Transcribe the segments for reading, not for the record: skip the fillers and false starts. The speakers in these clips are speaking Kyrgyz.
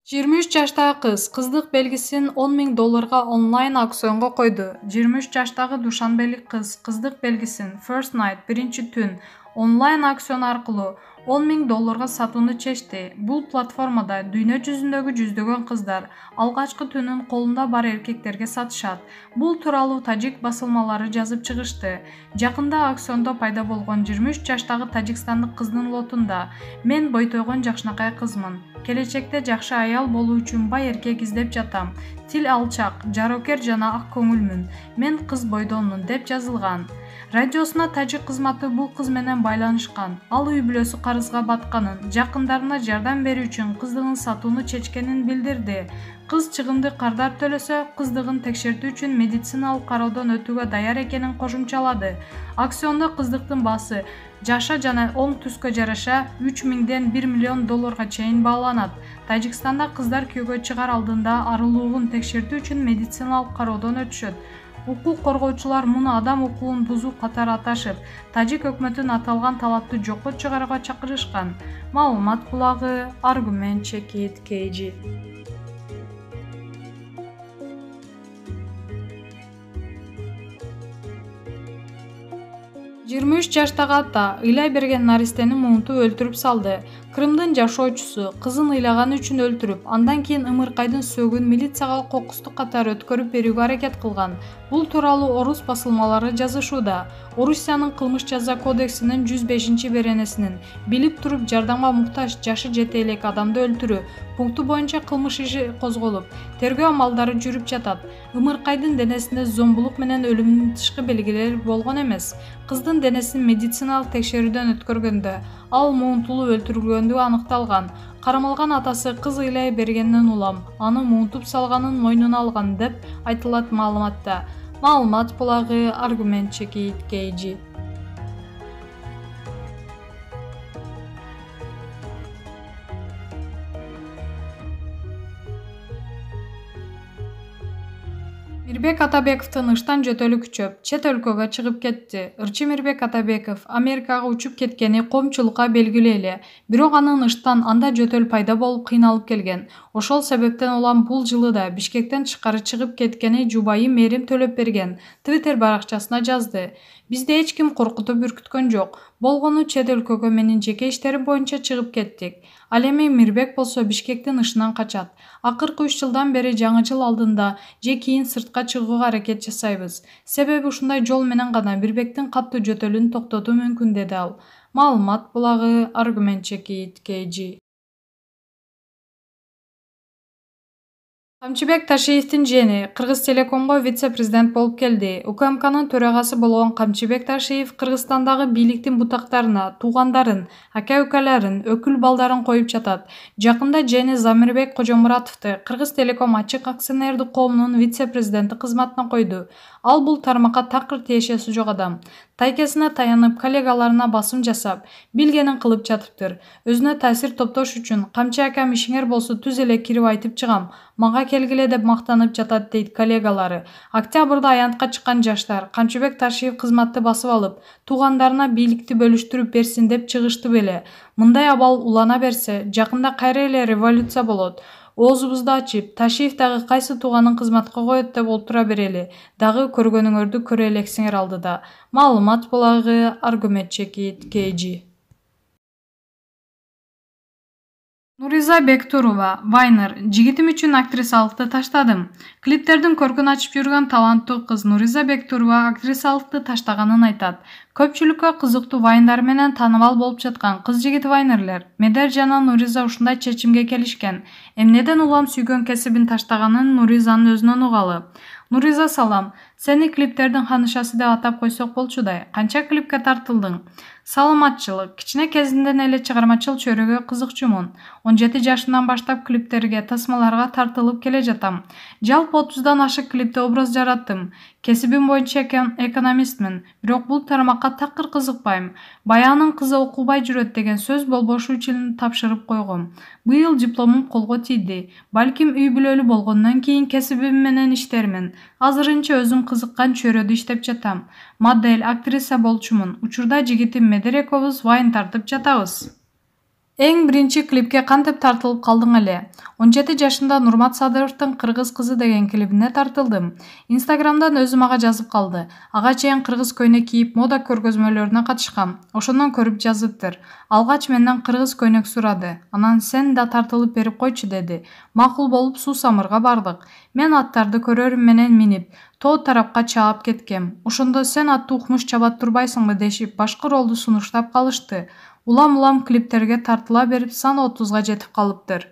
23 жаштагы кыздык белгисин $10.000 онлайн аукционго койду. 23 жаштагы душанбелик кыздык белгисин First Night биринчи түн онлайн аукцион аркылуу $10.000 сатууну чечти. Бул платформада дүйнө жүзүндөгү жүздөгөн кыздар алгачкы түнүн колунда бар эркектерге сатышат. Бул тууралуу тажик басылмалары жазып чыгышты. Жакында аукциондо пайда болгон 23 жаштагы тажикстандык кыздын лотунда "Мен бойтойгон жакшынакай кызмын. Келечекте жакшы аял болуу үчүн бай эркек издеп жатам. Тил алчак, жарокер жана ак көңүлмүн. Мен кыз бойдонмун" деп жазылган. Радиосуна тажик кызматы бул кыз менен байланышкан. Ал үй бүлөсү карызга батканын, жакындарына жардам берүү үчүн кыздыгын сатууну чечкенин билдирди. Кыз чыгымды кардар төлөсө, кыздыгын текшертүү үчүн медициналык кароодон өтүүгө даяр экенин кошумчалады. Аукциондо кыздыктын баасы жаша жана оң түскө жараша $3.000ден $1 миллион чейин бааланат. Тажикстанда кыздар күйөөгө чыгаар алдында арылуугун текшертүү үчүн медициналык кароодон өтүшөт. Укук коргоочулар муну адам укугун бузуу катары аташып, тажик өкмөтүн аталган талапты жокко чыгарууга чакырышкан. Маалымат булагы Аргумент Чекит KG. 23 жаштагы ата ыйлай берген наристени муунтуп өлтүрүп салды. Крымдын жашоочусу кызын ыйлаганы үчүн өлтүрүп, андан кийин ымыркайдын сөөгүн милицияга кокустук катары өткөрүп берүүгө аракет кылган. Бул тууралуу орус басылмалары жазышууда. Орусиянын кылмыш жаза кодексинин 105 беренесинин билип туруп жардамга муктаж жашы жете элек адамды өлтүрүү пункту боюнча кылмыш иши козголуп, тергөө амалдары жүрүп жатат. Ымыркайдын денесинде зомбулук менен өлүмдүн тышкы белгилери болгон эмес. Кыздын денесин медициналык текшерүүдөн өткөргөндө ал муунтулуп өлтүрүлгөндүгү аныкталган. Кармалган атасы кыз ыйлай бергенден улам аны муунтуп салганын мойнуна алган деп айтылат маалыматта. Маалымат булагы Аргумент Чекит KG. Мирбек Атабековдун ыштан жөтөлү күчөп, чет өлкөгө чыгып кетти. Ырчы Мирбек Атабеков Америкага учуп кеткени коомчулукка белгилүү эле, бирок анын ыштан анда жөтөл пайда болуп кыйналып келген. Ошол себептен улам бул жылы да Бишкектен тышкары чыгып кеткени жубайы Мерим Төлөпберген Twitter баракчасына жазды. Бизди эч ким коркутуп үркүткөн жок. Болгону чет өлкөгө менин жеке иштерим боюнча чыгып кеттик. Ал эми Мирбек болсо Бишкектин ышынан качат. Акыркы 3 жылдан бери жаңы жыл алдында же кийин сыртка чыгууга аракет жасайбыз. Себеби ушундай жол менен гана Мирбектин каттуу жөтөлүн токтотуу мүмкүн, деди ал. Маалымат булагы Аргумент Чекит KG. Камчыбек Ташиевдин жени Кыргыз Телекомго вице-президент болуп келди. УКМКнын төрагасы болгон Камчыбек Ташиев Кыргызстандагы бийликтин бутактарына туугандарын, ака-укаларын, өкүл балдарын коюп жатат. Жакында жени Замирбек Кожомуратовду Кыргыз Телеком ачык акционердик коомунун вице-президенти кызматына койду. Ал бул тармакка такыр тиешеси жок адам. Тайкесине таянып, коллегаларына басым жасап, билгенин кылып жатыптыр. Өзүнө таасир топтош үчүн "Камчы акам ишиңер болсо түз эле кирип айтып чыгам, мага келгиле" деп мактанып жатат, дейт коллегалары. Октябрда аянтка чыккан жаштар Камчыбек Ташиев кызматты басып алып, туугандарына бийликти бөлүштүрүп берсин деп чыгышты беле. Мындай абал улана берсе, жакында кайра эле революция болот. Оозубузду ачып, Ташиев дагы кайсы тууганын кызматка коет деп олтура берели. Дагы көргөнүңөрдү көрө элексиңер алдыда. Маалымат булагы Аргумент Чекит KG. Нуриза Бектурова, Вайнер, жигитим үчүн актрисалыкты таштадым. Клиптердин көркүн ачып жүргөн таланттуу кыз Нуриза Бектурова актрисалыкты таштаганын айтат. Көпчүлүккө кызыктуу вайндар менен таанымал болуп жаткан кыз-жигит вайнерлер Медер жана Нуриза ушундай чечимге келишкен. Эмнеден улам сүйгөн кесибин таштаганын Нуризанын өзүнөн угалы. Нуриза, салам. Сени клиптердин ханышасы деп атап койсок болчудай. Канча клипке тартылдың? Саламатчылык. Кичине кезимден эле чыгармачыл чөйрөгө кызыкчумун. 17 жашымдан баштап клиптерге, тасмаларга тартылып келе жатам. Жалпы 30дан ашык клипте образ жараттым. Кесибим боюнча экономистмин, бирок бул тармакка такыр кызыкпайм. Баянын кызы окубай жүрөт деген сөз болбошу үчүн тапшырып койгом. Быйыл дипломум колго тийди. Балким үй бүлөлүү болгондон кийин кесибим менен иштермин. Азырынча өзүм кызыккан чөйрөдө иштеп жатам. Модель, актриса болчумун. Учурда жигитим Медер экөөбүз вайн тартып жатабыз. Эң биринчи клипке кантип тартылып калдың эле? 17 жашында Нурмат Садыровдун «Кыргыз кызы» деген клибине тартылдым. Инстаграмдан өзүм ага жазып калды. Ага чейин кыргыз көйнөк кийип мода көргөзмөлөрүнө катышкам. Ошондон көрүп жазыптыр. Алгач менден кыргыз көйнөк сурады. Анан сен да тартылып берип койчу деди. Макул болуп Суу Самырга бардык. Мен аттарды көрөрүм менен минип, тоо тарапка чаап кеткем. Ошондо сен атты укмуш чабат турбайсыңбы дешип, башкы ролду сунуштап калышты. Улам-улам клиптерге тартыла берип сан 30га жетип калыптыр.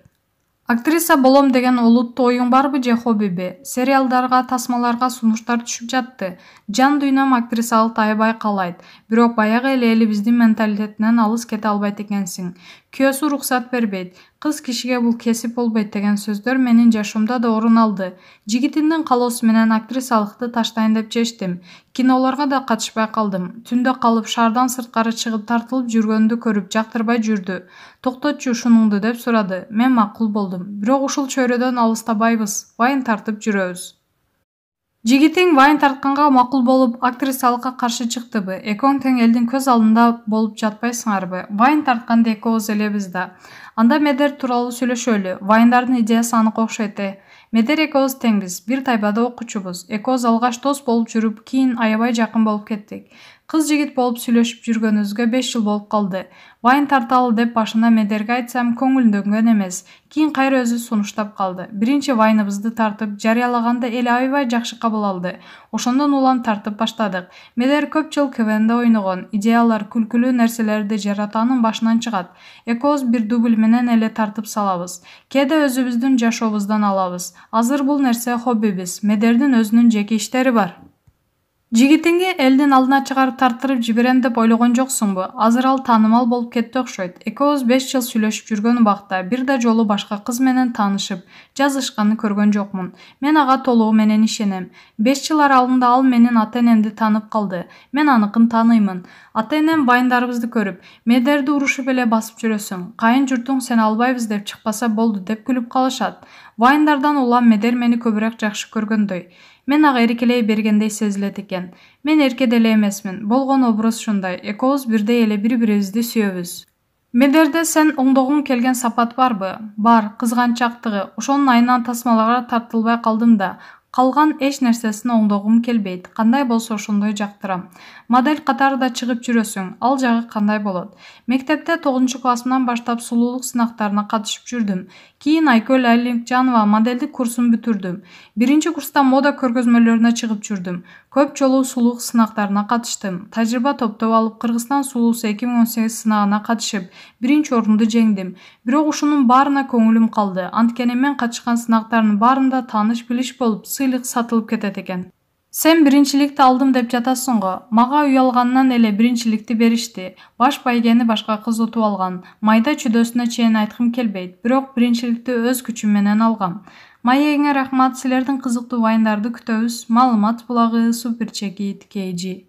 Актриса болом деген олуттуу оюң барбы же хоббиби? Сериалдарга, тасмаларга сунуштар түшүп жатты. Жан дүйнөм актрисалыкты аябай каалайт. Бирок баягы эле элибиздин менталитетинен алыс кете албайт экенсиң. Күйөөсү уруксат бербейт. Кыз кишиге бул кесип болбойт деген сөздөр менин жашоомда да орун алды. Жигитимдин каалоосу менен актрисалыкты таштайын деп чечтим. Кинолорго да катышпай калдым. Түндө калып шаардан сырткары чыгып тартылып жүргөндү көрүп жактырбай жүрдү. Токтотчу ушунуңду деп сурады. Мен макул болдум. Бирок ушул чөйрөдөн алыстабайбыз. Вайн тартып жүрөбүз. Жигитиң вайн тартканга макул болуп, актрисалыкка каршы чыктыбы? Экөөң тең элдин көз алдында болуп жатпайсыңарбы? Вайн тартканда экөөбүз элебиз да. Анда Медер тууралуу сүйлөшөлү. Вайндардын идеясы анык окшойт Медер экөөбүз теңбиз, бир тайбада окуучубуз. Экөөбүз алгач дос болуп жүрүп, кийин аябай жакын болуп кеттик. Кыз жигит болуп сүйлөшүп жүргөнүбүзгө 5 жыл болуп калды. Вайн тарталы деп башында Медерге айтсам, көңүлдөнгөн эмес. Кийин кайра өзү сунуштап калды. Биринчи вайныбызды тартып, жарыялаганда эл аябай жакшы кабыл алды. Ошондон улам тартып баштадык. Медер көп жыл КВНде ойногон, идеялар, күлкүлүү нерселерди жаратаанын башынан чыгат. Экөөбүз бир дубль менен эле тартып салабыз. Кээде өзүбүздүн жашообуздан алабыз. Азыр бул нерсе хоббибиз. Медердин өзүнүн жеке иштери бар. Жигитиңи элдин алдына чыгарып тарттырып жиберем деп ойлогон жоксуңбу? Азыр ал таанымал болуп кетти окшойт. Экөөбүз 5 жыл сүйлөшүп жүргөн убакта бир да жолу башка кыз менен таанышып, жазышканын көргөн жокмун. Мен ага толугу менен ишенем. 5 жыл аралыгында ал менин ата-энемди таанып калды. Мен аныкын тааныймын. Ата-энем вайндарыбызды көрүп, Медерди урушуп эле басып жүрөсүң. Кайын журтуң сени албайбыз деп чыкпаса болду деп күлүп калышат. Вайндардан улам Медер мени көбүрөөк жакшы көргөндөй. Мен ага эркелей бергендей сезилет экен. Мен эрке деле эмесмин. Болгон образ ушундай. Экөөбүз бирдей эле бири-бирибизди сүйөбүз. Медерде сен оңдогуң келген сапат барбы? Бар, кызганчактыгы. Ошонун айынан тасмаларга тартылбай калдым да. Калган эч нерсесин оңдогум келбейт. Кандай болсо ошондой жактырам. Модель катары чыгып жүрөсүң. Ал жагы кандай болот? Мектепте 9-классымдан баштап сулуулук сынактарына катышып жүрдүм. Кийин Айкөл Алимжанова модельдик курсун бүтүрдүм. Биринчи курста мода көргөзмөлөрүнө чыгып жүрдүм. Көп жолу сулуулук сынактарына катыштым. Тажрыйба топтоп алып, Кыргызстан сулуусу 2018 сынагына катышып, биринчи орунду жеңдим. Бирок ушунун баарына көңүлүм калды. Анткени мен катышкан сынактардын баарында тааныш-билиш болуп, сыйлык сатылып кетет экен. Сен биринчиликти алдым деп жатасың го. Мага уялганынан эле биринчиликти беришти. Баш байгени башка кыз утуп алган. Майда чүдөсүнө чейин айткым келбейт, бирок биринчиликти өз күчүм менен алгам. Маегиңе рахмат, силердин кызыктуу вайндарды күтөбүз. Маалымат булагы, Супер Чекит, KG.